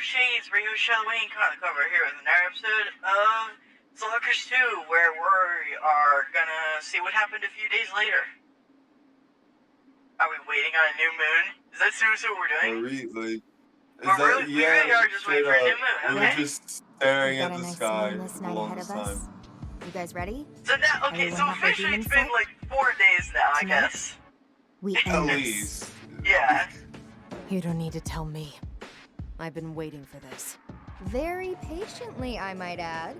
Shades, Rio Shalwayne cover here with another episode of Stalkers 2, where we are gonna see what happened a few days later. Are we waiting on a new moon? Is that seriously what we're doing? We really are just waiting for a new moon, okay? We're just staring at a the nice sky moonless for the night ahead longest of us. time. You guys ready? So now, okay, Everyone so have their officially it's demon been like 4 days now, I Tonight? guess. We At end this. least. Yeah. You don't need to tell me. I've been waiting for this. Very patiently, I might add.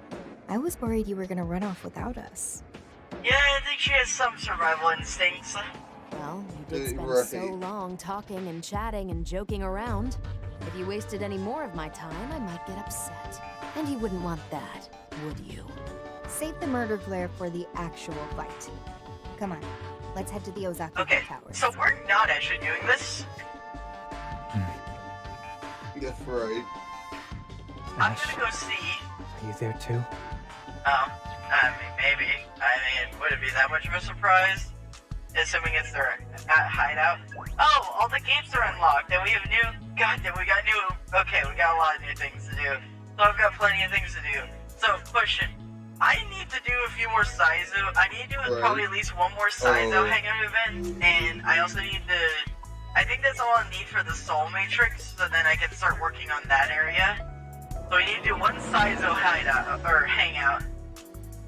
I was worried you were gonna run off without us. Yeah, I think she has some survival instincts. Well, you did spend Right. so long talking and chatting and joking around. If you wasted any more of my time, I might get upset. And you wouldn't want that, would you? Save the murder glare for the actual fight. Come on, let's head to the Ozaki Okay, Towers. so we're not actually doing this. That's right. I'm Ash, gonna go see. are you there too? I mean, maybe. Would it be that much of a surprise? Assuming it's their hideout. Oh, all the gates are unlocked, and we have new. Goddamn, we got new. Okay, we got a lot of new things to do. So I've got plenty of things to do. So, question. I need to do a few more Saizo. I need to do probably at least one more Saizo hangout event, and I also need to. I think that's all I need for the Soul Matrix, so then I can start working on that area. So we need to do one Saizo hideout or hangout,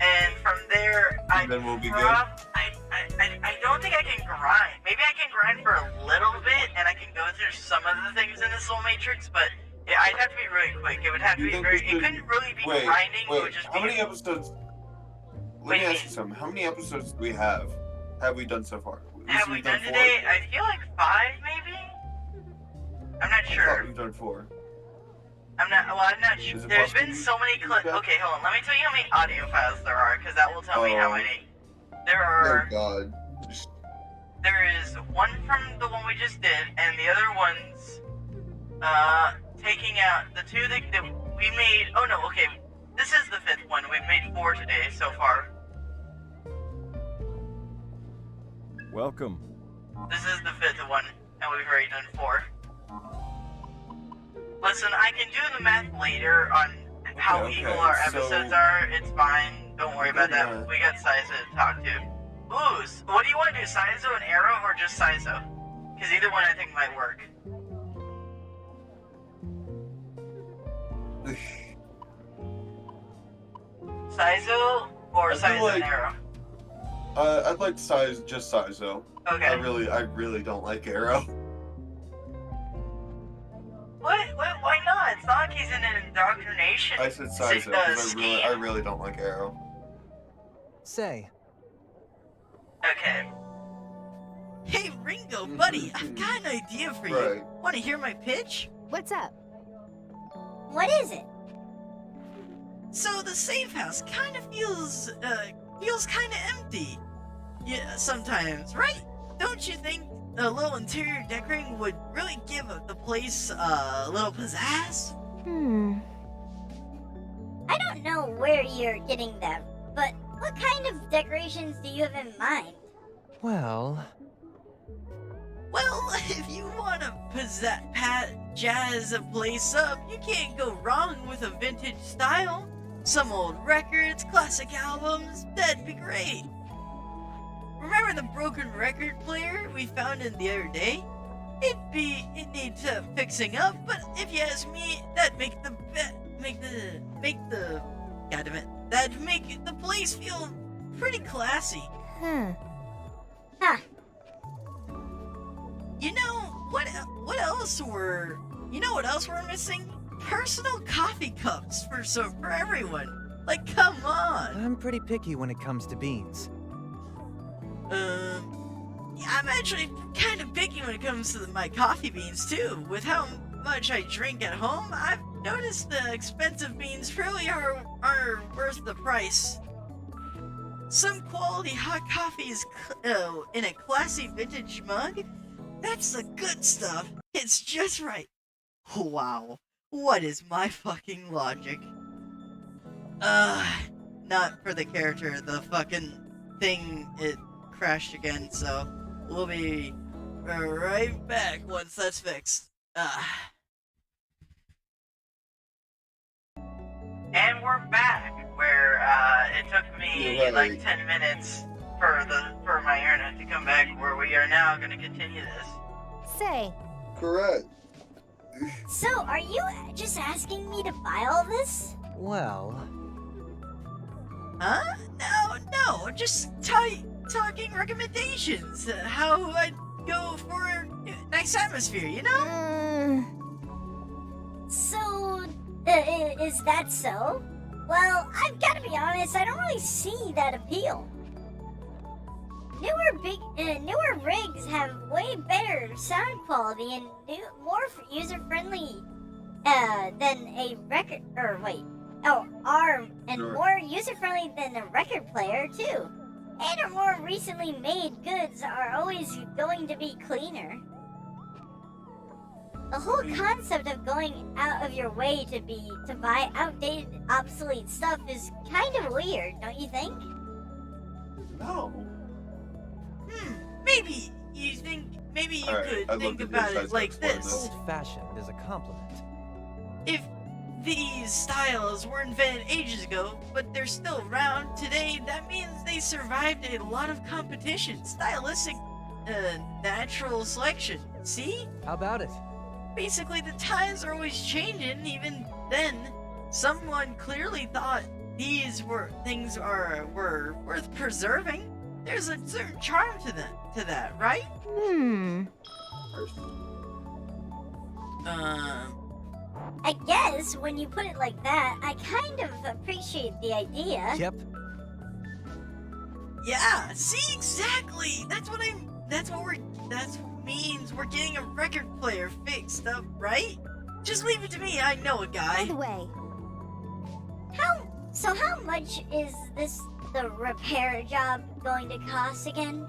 and from there Then we'll be good. I don't think I can grind. Maybe I can grind for a little bit, and I can go through some of the things in the Soul Matrix, but yeah, I'd have to be really quick. It would have to You be think very. we It should- couldn't really be Wait, grinding. It would wait. just How be. many episodes? Wait, Let me ask you something. How many episodes do we have? Have we done so far? Have we done today? I feel like 5, maybe. I'm not I thought sure. we've done 4. I'm not sure. Is it There's possible been so many clips. you- Okay, hold on. Let me tell you how many audio files there are, because that will tell me how Oh. many. There are. God. There is one from the one we just did, and the other ones, taking out the 2 that we made. Oh no, okay. This is the 5th one. We've made 4 today so far. Welcome. This is the 5th one, and we've already done 4. Listen, I can do the math later on how Okay, evil our so- episodes are. It's fine. Don't worry about Yeah. that. We got Saizo to talk to. Ooh, what do you want to do? Saizo and Arrow or just Saizo? Because either one I think might work. Saizo or I feel Saizo and like- Arrow? I'd like just Saizo. Okay. I really don't like Arrow. What? Why not? It's not like he's in an indoctrination. I said Saizo because scheme. I really don't like Arrow. Say, Okay. Hey, Ringo, buddy, I've got an idea for you. Right. Want to hear my pitch? What's up? What is it? So the safe house kind of feels kind of empty. Yeah, sometimes, right? Don't you think a little interior decorating would really give the place a little pizzazz? I don't know where you're getting that, but what kind of decorations do you have in mind? well, Well, if you want to jazz a place up, you can't go wrong with a vintage style. Some old records, classic albums, that'd be great. Remember the broken record player we found in the other day? It needs fixing up, but if you ask me, that'd make the place feel pretty classy. Huh. You know what else we're missing? Personal coffee cups for everyone. Like, come on. I'm pretty picky when it comes to beans. I'm actually kind of picky when it comes to my coffee beans too. With how much I drink at home, I've noticed the expensive beans really are worth the price. Some quality hot coffee is in a classy vintage mug. That's the good stuff. It's just right. Wow. What is my fucking logic? Not for the character. The fucking thing, it crashed again, so we'll be right back once that's fixed. And we're back, where it took me You're right. like 10 minutes for my internet to come back, where we are now going to continue this. Say, Correct. So, are you just asking me to buy all this? Well, Huh? No, just talking recommendations. How I'd go for a nice atmosphere, you know? So, is that so? Well, I've got to be honest, I don't really see that appeal. Newer rigs have way better sound quality and more user-friendly than a record. Sure. More user-friendly than a record player too. And our more recently made goods are always going to be cleaner. The whole concept of going out of your way to buy outdated, obsolete stuff is kind of weird, don't you think? No. Maybe you Alright, could I'd love think to hear about Ty's it like explain this. this. old-fashioned is a compliment. If these styles were invented ages ago, but they're still around today, that means they survived a lot of competition. Stylistic, natural selection. See? How about it? Basically, the times are always changing. Even then, someone clearly thought these were worth preserving. There's a certain charm to that, right? I guess when you put it like that, I kind of appreciate the idea. Yep. Yeah. See, exactly. That's what means we're getting a record player fixed up, right? Just leave it to me. I know a by guy. the way, How much is the repair job going to cost again?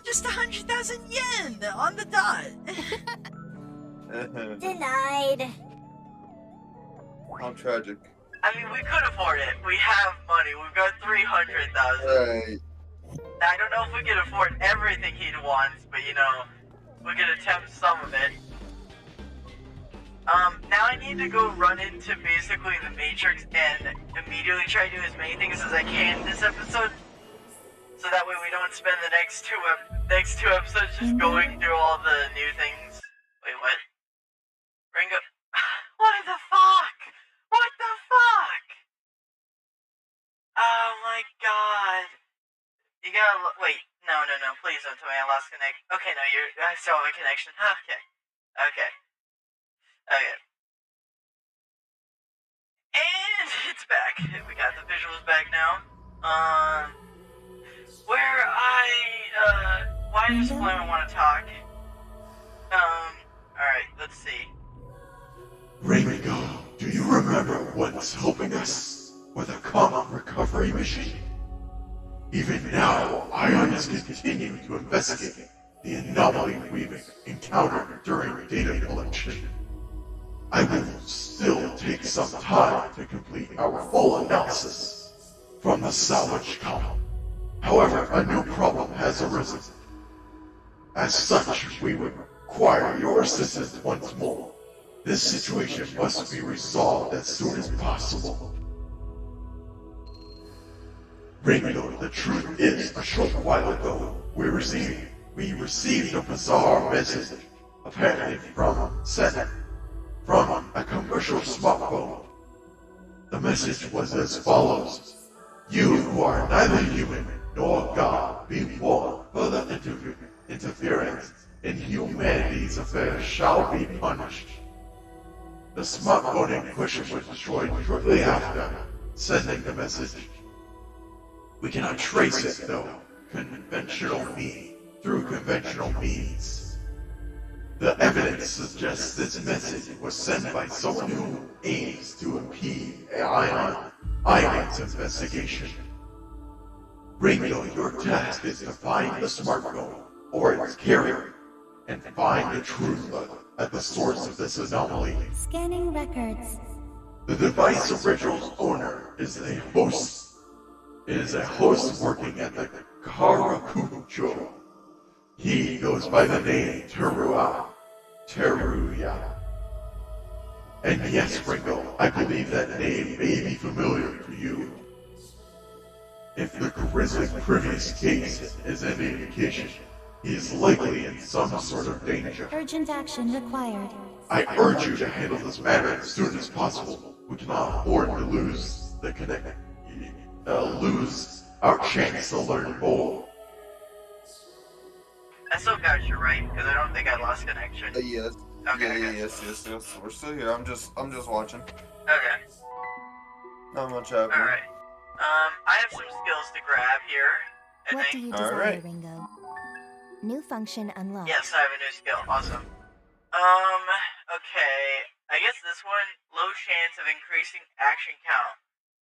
Just 100,000 yen on the dot. Denied. How tragic. I mean, we could afford it. We have money. We've got 300,000. Right. I don't know if we can afford everything he wants, but we could attempt some of it. Now I need to go run into basically the Matrix and immediately try to do as many things as I can this episode, so that way we don't spend the next two episodes just going through all the new things. Wait, what? Ringo? What the fuck? What the fuck? Oh my god. You gotta wait. No, please don't tell me I lost connection. Okay, no, I still have a connection. Okay. And it's back. We got the visuals back now. Why does Fleming want to talk? Alright, let's see. Ringo, do you remember once helping us with a common recovery mission? Even now, Ion is continuing to investigate the anomaly we've encountered during data collection. I will still take some time to complete our full analysis from the salvage column. However, a new problem has arisen. As such, we would require your assistance once more. This situation must be resolved as soon as possible. Ringo, the truth is, a short while ago, we received a bizarre message, apparently from a commercial smartphone. The message was as follows: "You who are neither human nor God, be warned. Further interference in humanity's affairs shall be punished." The smartphone in question was destroyed shortly after sending the message. We cannot trace it, though, through conventional means. The evidence suggests this message was sent by someone who aims to impede Ion's investigation. Ringo, your task is to find the smartphone or its carrier and find the truth at the source of this anomaly. scanning records. The device original owner is a host. It is a host working at the Karakucho. He goes by the name Teruya. And yes, Ringo, I believe that name may be familiar to you. If the Grizzly previous case is any indication, he is likely in some sort of danger. Urgent action required. I urge you to handle this matter as soon as possible. We cannot afford to lose our chance to learn more. I still got you right, because I don't think I lost connection. Yes. Okay, Yeah, okay. yes. We're still here. I'm just watching. Okay. Not much happening. Alright. I have some skills to grab here. I What do think. you desire, Alright. Ringo? New function unlocked. Yes, I have a new skill. Awesome. Okay. I guess this one, low chance of increasing action count.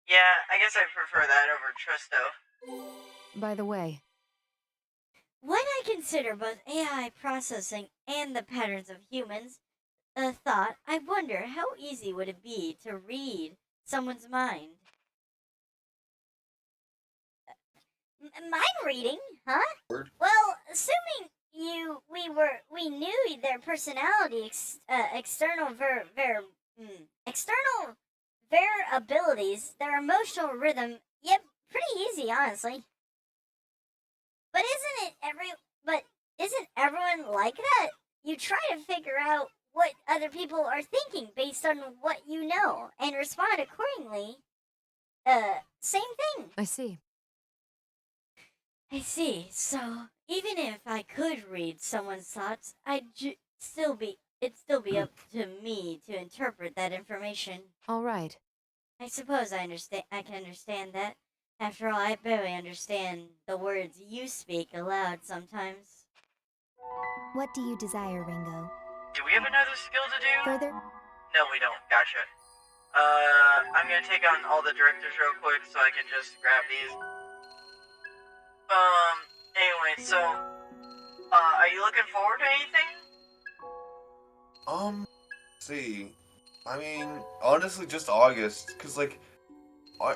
Yeah, I guess I prefer that over Tristo. By the way, When I consider both AI processing and the patterns of humans, a thought, I wonder how easy would it be to read someone's mind? Mind reading, huh? Word. Well, assuming we knew their personality, external abilities, their emotional rhythm. Yep, pretty easy, honestly. But isn't everyone like that? You try to figure out what other people are thinking based on what you know and respond accordingly. Same thing. I see. I see. So, even if I could read someone's thoughts, it'd still be up to me to interpret that information. All right. I suppose I can understand that. After all, I barely understand the words you speak aloud sometimes. What do you desire, Ringo? Do we have another skill to do? Further? No, we don't. Gotcha. I'm gonna take on all the directors real quick so I can just grab these. Anyway, so, are you looking forward to anything? Let's see. I mean, honestly, just August, cause like,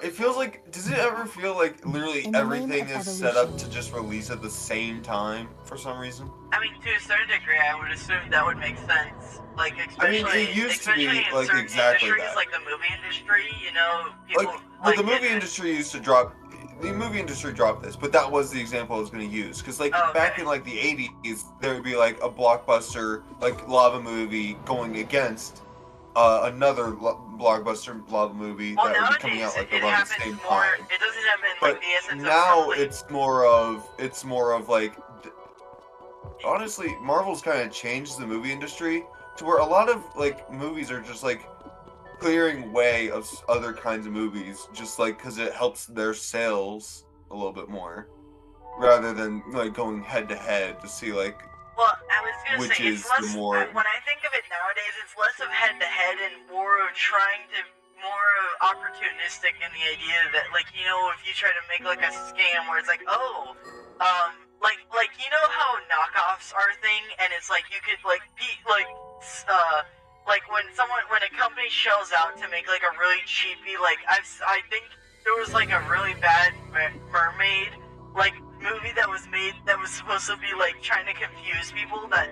it feels like. Does it ever feel like literally In the name everything of is set up evolution. to just release at the same time for some reason? I mean, to a certain degree, I would assume that would make sense. Like, especially, it used to be, especially in like, certain exactly industries, that. like the movie industry, you know, people, Well, the movie industry used to drop. The movie industry dropped this, but that was the example I was going to use. Because, like, Oh, okay. back in, like, the 80s, there would be, like, a blockbuster, like, lava movie going against another blockbuster lava movie Well, that would be coming nowadays, out, like, it around the happens same more, time. it doesn't happen, But like, the essence now of conflict. it's more of, like, honestly, Marvel's kind of changed the movie industry to where a lot of, like, movies are just, like, clearing way of other kinds of movies, just like because it helps their sales a little bit more, rather than like going head to head to see like Well, I was gonna which say, it's is less, the more. when I think of it nowadays, it's less of head-to-head and more of more opportunistic in the idea that, like, you know, if you try to make, like, a scam where it's like, oh, like, you know how knockoffs are a thing, and it's like, you could, like, like, when a company shells out to make, like, a really cheapy, like, I think there was, like, a really bad mermaid, like, movie that was made that was supposed to be, like, trying to confuse people that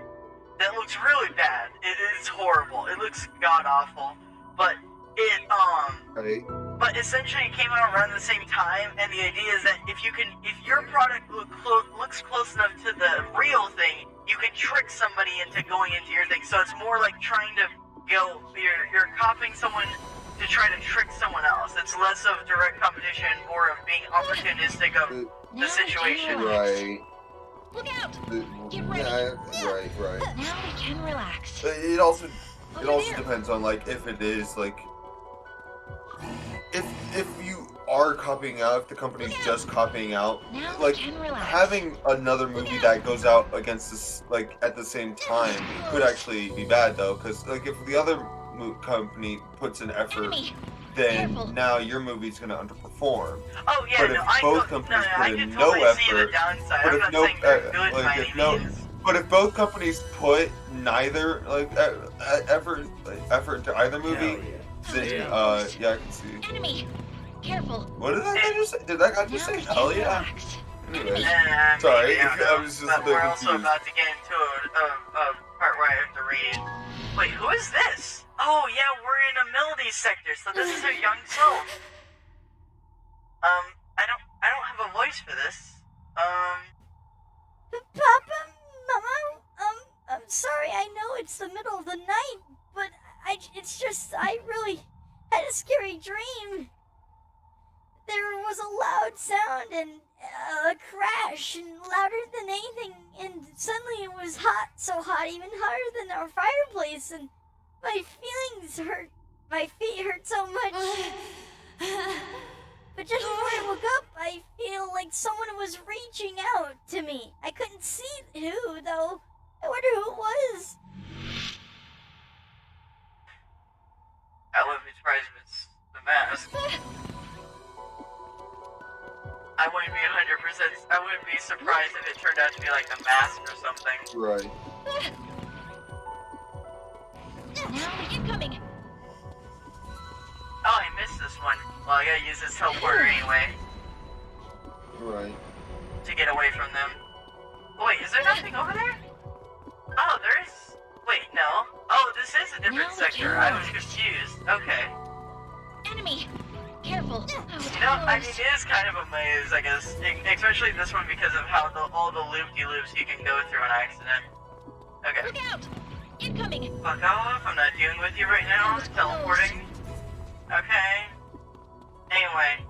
looks really bad. It is horrible. It looks god-awful. But it, Right. but essentially it came out around the same time, and the idea is that if your product looks close enough to the real thing, you can trick somebody into going into your thing. So it's more like trying to you're copying someone to try to trick someone else. It's less of direct competition, more of being opportunistic of the situation. Right. Look out! Get Yeah, ready. right. Now we can relax. It also Over there. depends on like if it is like if you are copying out, if the company's just copying out, Now like we can relax. having another movie that goes out against this like at the same time could actually be bad though, because like if the other company puts an effort, Enemy. then Careful. now your movie's gonna underperform. Oh yeah, But no, if I both no, companies I put can in no totally see the effort, downside. but I'm if not no- saying they're good like, by if any no- means. But if both companies put neither like effort into either movie, then yeah, I can see. Enemy. Careful. What did that guy just say? Did that guy just Now say we hell can yeah? relax. Anyways, Sorry, sorry, maybe, I don't know. I was just a But bit we're also confused. about to get into a part where before I have to read. Wait, who is this? Oh yeah, we're in a Mildy sector, so this is a young soul. I don't have a voice for this. Papa, Mama, I'm sorry. I know it's the middle of the night, but I really had a scary dream. There was a loud sound and a crash, and louder than anything, and suddenly it was hot, so hot, even hotter than our fireplace, and my feelings hurt. My feet hurt so much. But just before I woke up, I feel like someone was reaching out to me. I couldn't see who, though. I wonder who it was. I wouldn't be surprised if it's the mask. I wouldn't be 100%. I wouldn't be surprised if it turned out to be like the mask or something. Right. Now incoming. Oh, I missed this one. Well, I gotta use this teleporter anyway Right. to get away from them. Oh, wait, is there nothing over there? Oh, there is. Wait, no. Oh, this is a different Now sector. I was confused. Okay. Enemy. Careful. You know, I mean, it is kind of a maze, I guess. Especially this one because of how all the loop-de-loops you can go through on accident. Okay. Look out. Incoming. Fuck off, I'm not dealing with you right now. Teleporting. Okay. Anyway,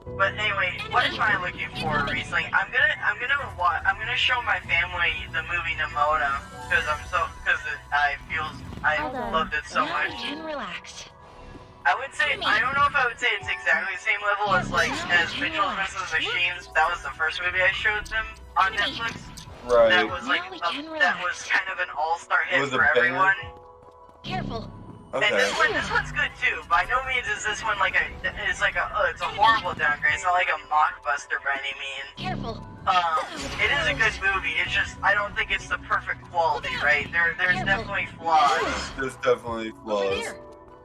what am I looking for recently? I'm gonna show my family the movie Nimona because I loved it so Now we much. can relax. I would say, I don't know if I would say it's exactly the same level as Mitchell vs. Machines. That was the first movie I showed them on Netflix. Right. That was like that was kind of an all-star hit for everyone. Careful. Okay. And this one's good too. By no means is this one it's a horrible downgrade. It's not like a mockbuster by any means. Careful. It is a good movie. It's just I don't think it's the perfect quality, right? There's definitely flaws. There's definitely flaws.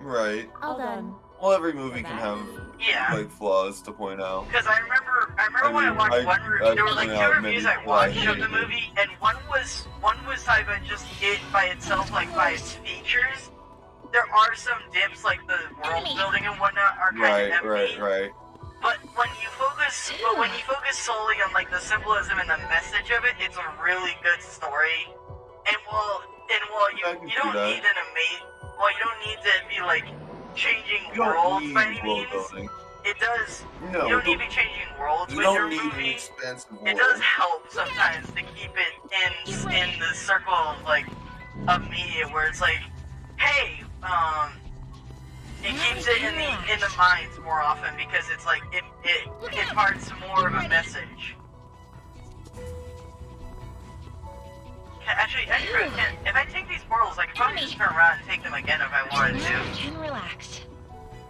Right. All done. Well, every movie can have Yeah. like flaws to point out. Because I remember when I watched one review, there were like two reviews I watched of the movie, and one was talking about just it by itself, like by its features. There are some dips, like the world building and whatnot, are kind of empty. Right. But when you focus solely on like the symbolism and the message of it, it's a really good story. And while you don't need you don't need to be like changing worlds by any means. It does. No, you don't need to be changing worlds you with your don't need an movie. expensive world. It does help sometimes to keep it in the circle of like of media where it's like, hey, it keeps it in the minds more often because it's like it imparts more of a message. Actually, if I take these portals, I could probably just turn around and take them again if I wanted Now to. we can relax.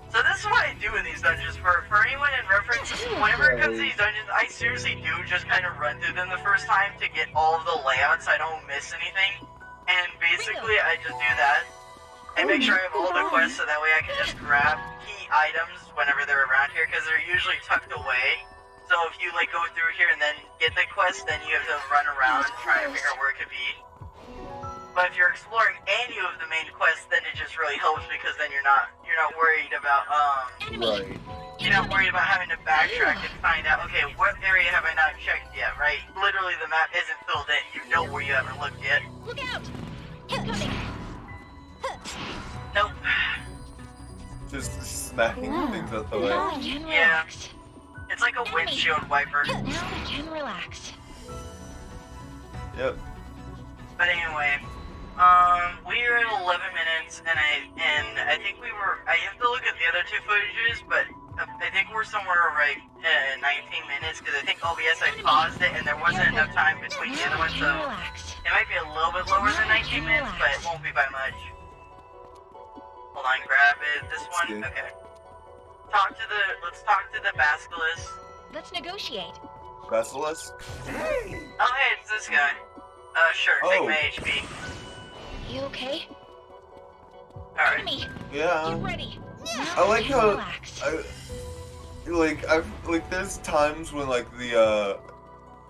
So this is what I do in these dungeons. For anyone in reference, whenever it comes to these dungeons, I seriously do just kind of run through them the first time to get all of the layouts so I don't miss anything. And basically, I just do that. And make sure I have all the quests so that way I can just grab key items whenever they're around here, because they're usually tucked away. So if you like go through here and then get the quest, then you have to run around and try and figure out where it could be. But if you're exploring any of the main quests, then it just really helps because then you're not worried about Right. you're not worried about having to backtrack and find out, okay, what area have I not checked yet, right? Literally the map isn't filled in, you know where you haven't looked yet. Look out. Incoming. Nope. Just smacking things out the way. Now we can Yeah. relax. It's like a windshield wiper. Now we can relax. Yep. But anyway, we are at 11 minutes, and I think I have to look at the other two footages, but I think we're somewhere right at 19 minutes, because I think OBS I paused it, and there wasn't enough time between the other Now we ones, can so relax. it might be a little bit lower than 19 minutes, but it won't be by much. Hold on, grab it. This one? Okay. Okay. Let's talk to the Basilisk. Let's negotiate. Basilisk? Oh, hey, it's this guy. Sure, take my HP. You okay? Alright. Enemy. Yeah. Get ready. Now I like we can how relax. there's times when like the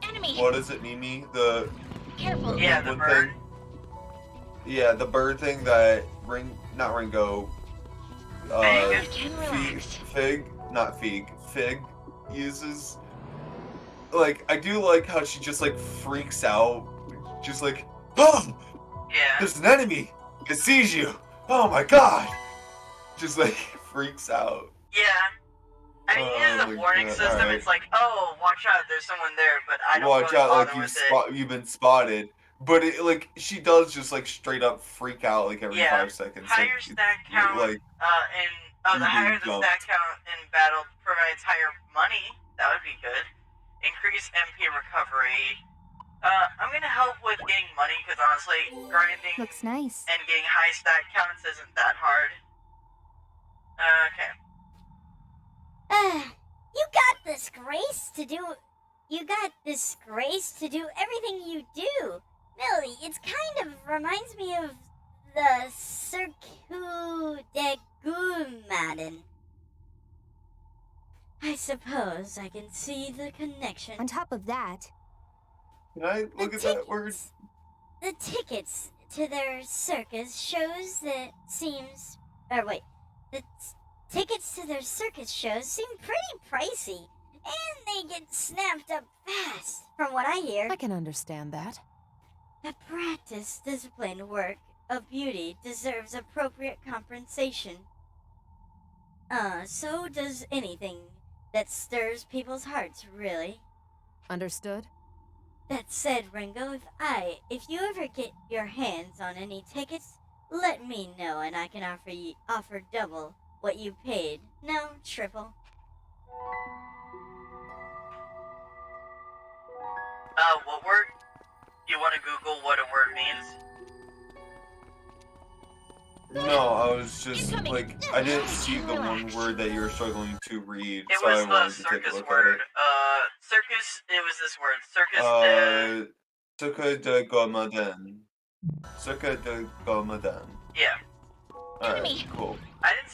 Enemy. what is it, Mimi? The Careful. Yeah, the one bird. thing. Yeah, the bird thing that not Ringo, I can Fig, relax. Fig uses. Like, I do like how she just like freaks out, just like, oh, Yeah. there's an enemy. It sees you. Oh my god. Just like freaks out. Yeah. I mean, it is Oh a my warning God, system. alright. It's like, oh, watch out, there's someone there, but I don't Watch really out, bother like with it. you've been spotted. But it, like, she does just like straight up freak out like every Yeah. 5 seconds. Higher Like, stack count, like the you're higher being the jumped. stack count in battle provides higher money. That would be good. Increase MP recovery. I'm gonna help with getting money, because honestly, grinding Looks nice. and getting high stack counts isn't that hard. Okay. You got this grace to do. You got this grace to do everything you do, Millie. It's kind of reminds me of the Cirque de Goumadin. I suppose I can see the connection. On top of that, Can I look at that word? The tickets to their circus shows that seems. Or wait, the tickets to their circus shows seem pretty pricey, and they get snapped up fast, from what I hear. I can understand that. A practice, disciplined work of beauty deserves appropriate compensation. So does anything that stirs people's hearts, really. Understood? That said, Ringo, if you ever get your hands on any tickets, let me know and I can offer double what you paid. No, triple. What word? You want to Google what a word means? No, I was just Incoming. like, I didn't see the one Relax. word that you were struggling to read, It so I was the wanted to take a circus look word. at Circus, it was this word. Circus it. Suka de Gomaden. Suka de Gomaden. yeah. Alright, Enemy. cool. I didn't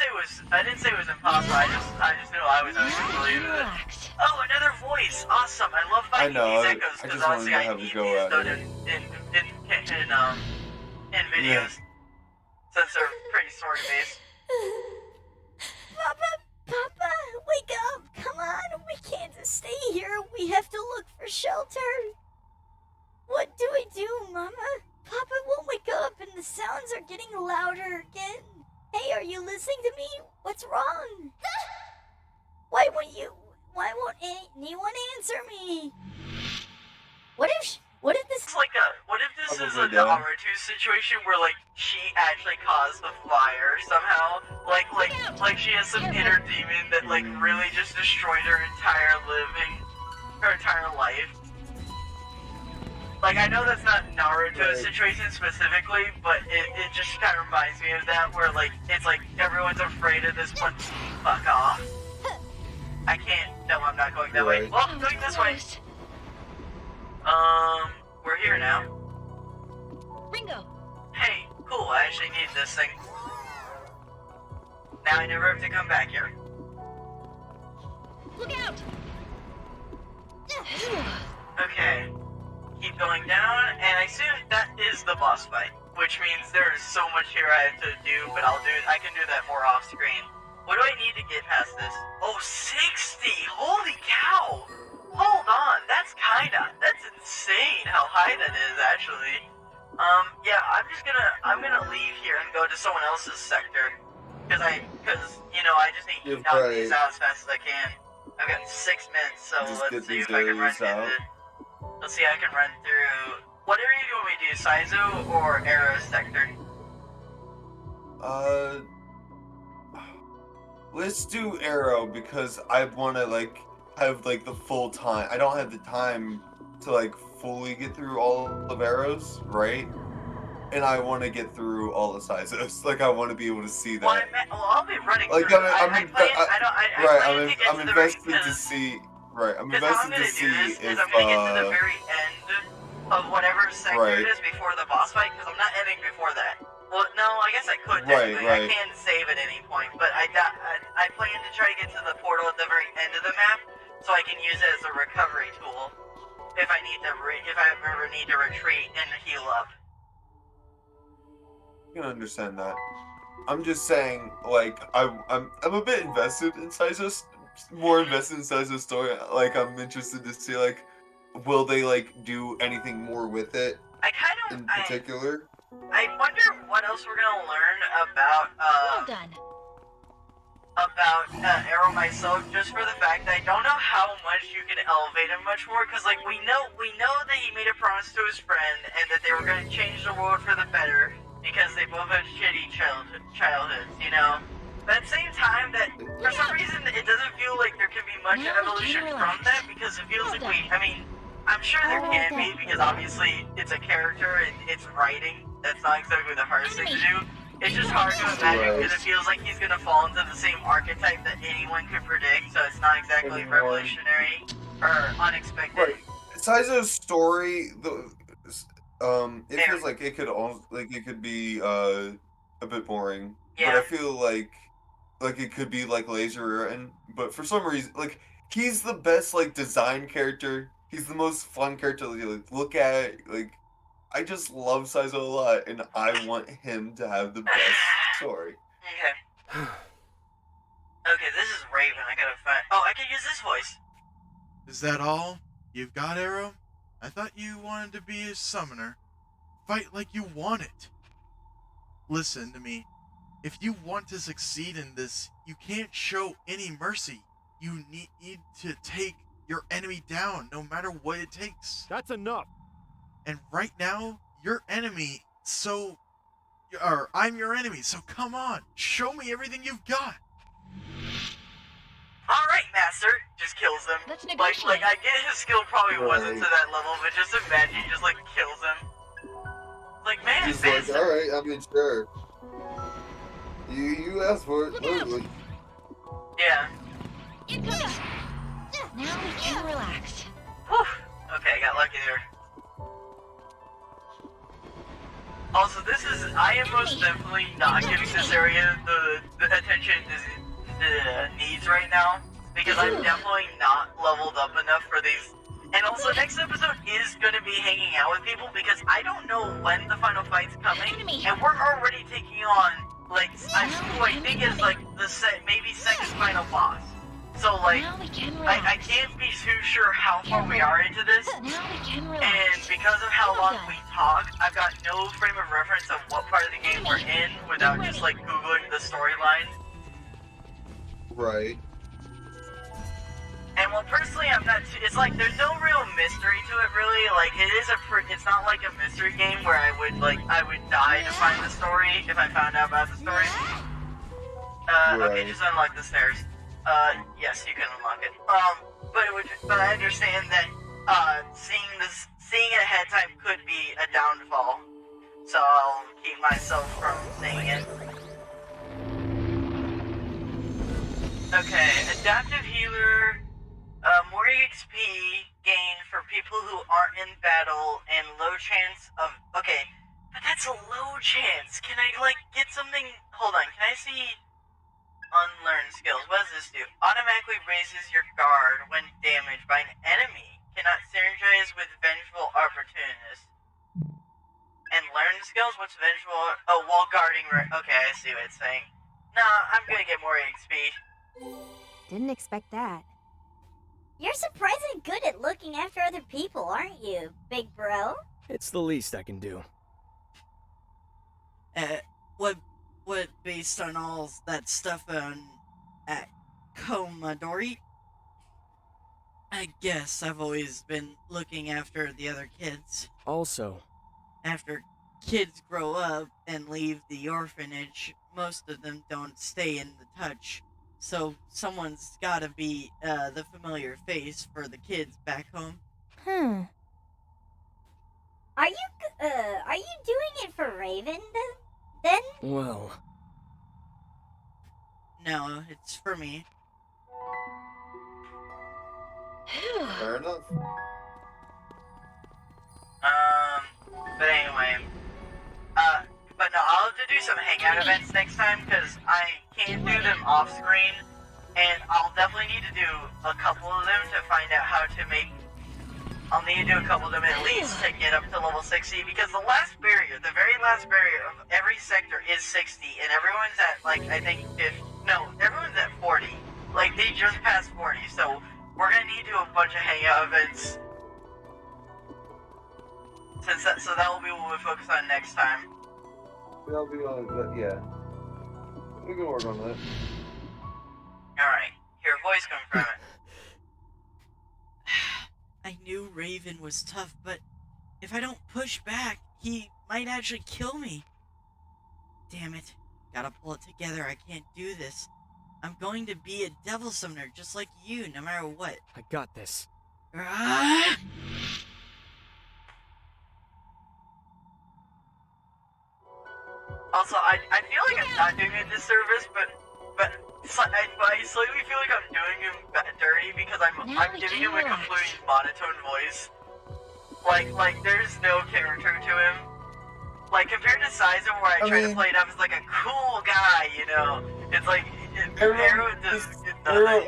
say it was impossible. I just knew I was unfamiliar with it. Relax. Oh, another voice! Awesome! I love I finding know, these I echoes just because wanted honestly to I have a need go these at done it. in videos since they're pretty story based. Papa, wake up! Come on, we can't just stay here. We have to look for shelter. What do we do, Mama? Papa won't wake up and the sounds are getting louder again. Hey, are you listening to me? What's wrong? Why won't anyone answer me? What if this What if this is Probably a dead. Naruto situation where like she actually caused the fire somehow? Like she has some inner demon that like really just destroyed her entire life. Like, I know that's not Naruto's situation specifically, but it just kind of reminds me of that, where, like, it's like everyone's afraid of this one. Fuck off. I can't. No, I'm not going that way. Right. Well, I'm going this way. Close. We're here now. Ringo. Hey, cool, I actually need this thing. Now I never have to come back here. Look out. Okay. Keep going down, and I assume that is the boss fight, which means there is so much here I have to do, but I can do that more off screen. What do I need to get past this? Oh, 60! Holy cow! Hold on, that's insane how high that is, actually. Yeah, I'm gonna leave here and go to someone else's sector, because I just need to You're knock right. these out as fast as I can. I've got 6 minutes, so Just let's get see these if I can run areas out. Let's see, I can run through. What area do you want me to do? Saizo or Arrow sector? Let's do Arrow because I want to like have like the full time. I don't have the time to like fully get through all of Arrows, right? And I want to get through all the Saizos. Like I want to be able to see that. Well, I'll be running Like, through. I'm plan to get to the invested very, to see. Right, I'm Because how I'm invested to gonna see do this if is I'm gonna get to the very end of whatever sector Right. it is before the boss fight, because I'm not ending before that. Well, no, I guess I could Right, technically. right. I can save at any point, but I plan to try to get to the portal at the very end of the map, so I can use it as a recovery tool if I ever need to retreat and heal up. can understand that. I'm just saying, like, I'm a bit invested in Saizo's, more invested in Saizo's story. Like, I'm interested to see, like, will they, like, do anything more with it in particular? I wonder what else we're gonna learn about Well done. Arrow myself, just for the fact that I don't know how much you can elevate him much more, because like we know that he made a promise to his friend and that they were gonna change the world for the better because they both had shitty childhoods, you know. But at the same time, that for some reason it doesn't feel like there can be much evolution from that, because it feels like I'm sure there can be, because obviously it's a character and it's writing. That's not exactly the hardest thing to do. It's just hard to imagine because it feels like he's gonna fall into the same archetype that anyone could predict, so it's not exactly revolutionary or unexpected. Right. Saizo's story, it feels like it could be a bit boring. Yeah. But I feel like it could be like laser written. But for some reason, like he's the best like design character. He's the most fun character to like look at. Like I just love Saizo a lot, and I want him to have the best story. Okay. Okay, this is Raven. I gotta find. Oh, I can use this voice. Is that all you've got, Arrow? I thought you wanted to be a summoner. Fight like you want it. Listen to me. If you want to succeed in this, you can't show any mercy. You need to take your enemy down, no matter what it takes. That's enough. And right now, your enemy, I'm your enemy, so come on, show me everything you've got. Alright, Master, just kills them. Let's Like, negotiate. I get his skill probably wasn't to that level, but just imagine he just, like, kills him. Like, man, He's like, alright, I mean, sure. You asked for it. Literally. Yeah. Incoming. Now we can relax. Whew. Okay, I got lucky there. Also, I am most definitely not giving this area the attention it needs right now, because I'm definitely not leveled up enough for these. And also, next episode is going to be hanging out with people, because I don't know when the final fight's coming, and we're already taking on, like, who I think is, like, maybe second final boss. So, like, Now we can relax. I can't be too sure how far we are into this. Now we can relax. And because of how long we talk, I've got no frame of reference of what part of the game we're in without just like Googling the storyline. Right. And well, personally, I'm not. It's like there's no real mystery to it, really. Like it's not like a mystery game where I would die to find the story if I found out about the story. Okay, just unlock the stairs. Yes, you can unlock it. But I understand that seeing it ahead of time could be a downfall. So I'll keep myself from seeing it. Okay, adaptive healer, more XP gain for people who aren't in battle, and low chance of. Okay, but that's a low chance. Can I like get something? Hold on, can I see? Unlearn skills. What does this do? Automatically raises your guard when damaged by an enemy. Cannot synergize with vengeful opportunists. And learn skills? What's vengeful? Oh, while guarding. Okay, I see what it's saying. Nah, I'm gonna get more XP. Didn't expect that. You're surprisingly good at looking after other people, aren't you, big bro? It's the least I can do. What based on all that stuff at Komadori? I guess I've always been looking after the other kids. Also, After kids grow up and leave the orphanage, most of them don't stay in the touch. So someone's gotta be the familiar face for the kids back home. Are you doing it for Raven then? well, No, it's for me. Fair enough. But anyway, but no, I'll have to do some hangout events next time, because I can't do them off screen, and I'll definitely need to do a couple of them to find out how to make I'll need to do a couple of them at least to get up to level 60, because the last barrier, the very last barrier of every sector is 60, and everyone's at, like, I think, everyone's at 40. Like, they just passed 40, so we're gonna need to do a bunch of hangout events. So that will be what we focus on next time. That'll be on that, yeah. We can work on that. Alright, hear a voice coming from it. I knew Raven was tough, but if I don't push back, he might actually kill me. Damn it. Gotta pull it together. I can't do this. I'm going to be a devil summoner just like you, no matter what. I got this. Ah! Also, I feel like I'm not doing a disservice, but I slightly feel like I'm doing him dirty because I'm giving him a completely monotone voice. Like there's no character to him. Like compared to Sizer, where I try to play it up as like a cool guy, you know, it's like Arrow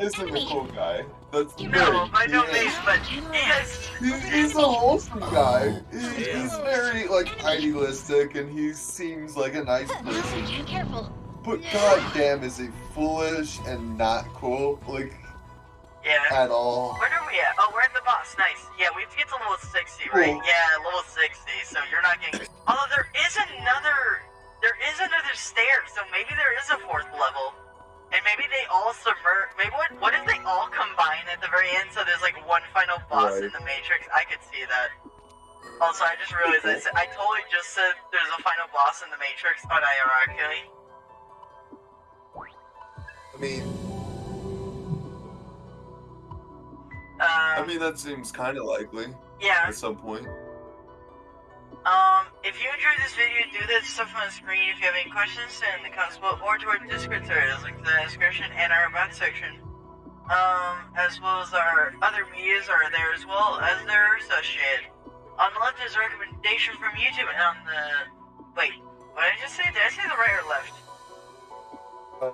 isn't a cool guy. That's no, by no means, but he's a wholesome guy. He's very like idealistic, and he seems like a nice person. Careful. But goddamn, is he foolish and not cool? Like, at all. Where are we at? Oh, we're at the boss. Nice. Yeah, we have to get to level 60, right? Cool. Yeah, level 60. So you're not getting. Although there is another stair, so maybe there is a 4th level. And maybe they all subvert. Maybe what if they all combine at the very end? So there's like one final boss in the Matrix. I could see that. Also, I just realized I totally just said there's a final boss in the Matrix unironically. I mean, that seems kind of likely. Yeah. At some point. If you enjoyed this video, do that stuff on the screen. If you have any questions, send in the comments below or to our Discord server. Link to the description and our about section. As well as our other medias are there as well as they're associated. On the left is a recommendation from YouTube, and on the... Wait, what did I just say? Did I say the right or left?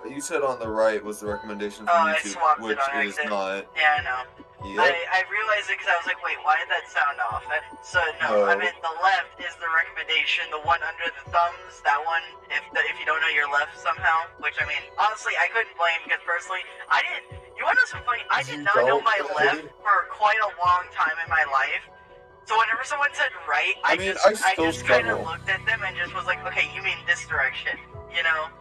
You said on the right was the recommendation from YouTube, which is not. Yeah, I know. Yep. I realized it because I was like, wait, why did that sound off? So no, I meant the left is the recommendation, the one under the thumbs, that one, if you don't know your left somehow, which I mean, honestly, I couldn't blame because personally, you want to know something funny? I did not know my left for quite a long time in my life. So whenever someone said right, I just kind of looked at them and just was like, okay, you mean this direction, you know?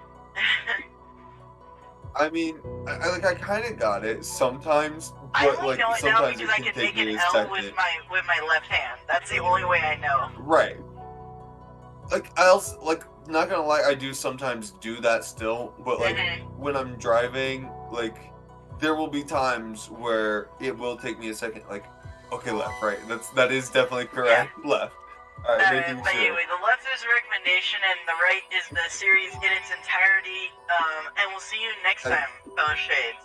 I mean, I kind of got it sometimes, I but only like know it now sometimes because it I can can take make me an a L second. with my left hand. That's the only way I know. Right. Like I also not gonna lie, I do sometimes do that still, but like when I'm driving, like there will be times where it will take me a second. Like, okay, left, right. That is definitely correct. Yeah. Left. Alright, making but sure. anyway, the left is a recommendation and the right is the series in its entirety. And we'll see you next time, fellow Shades.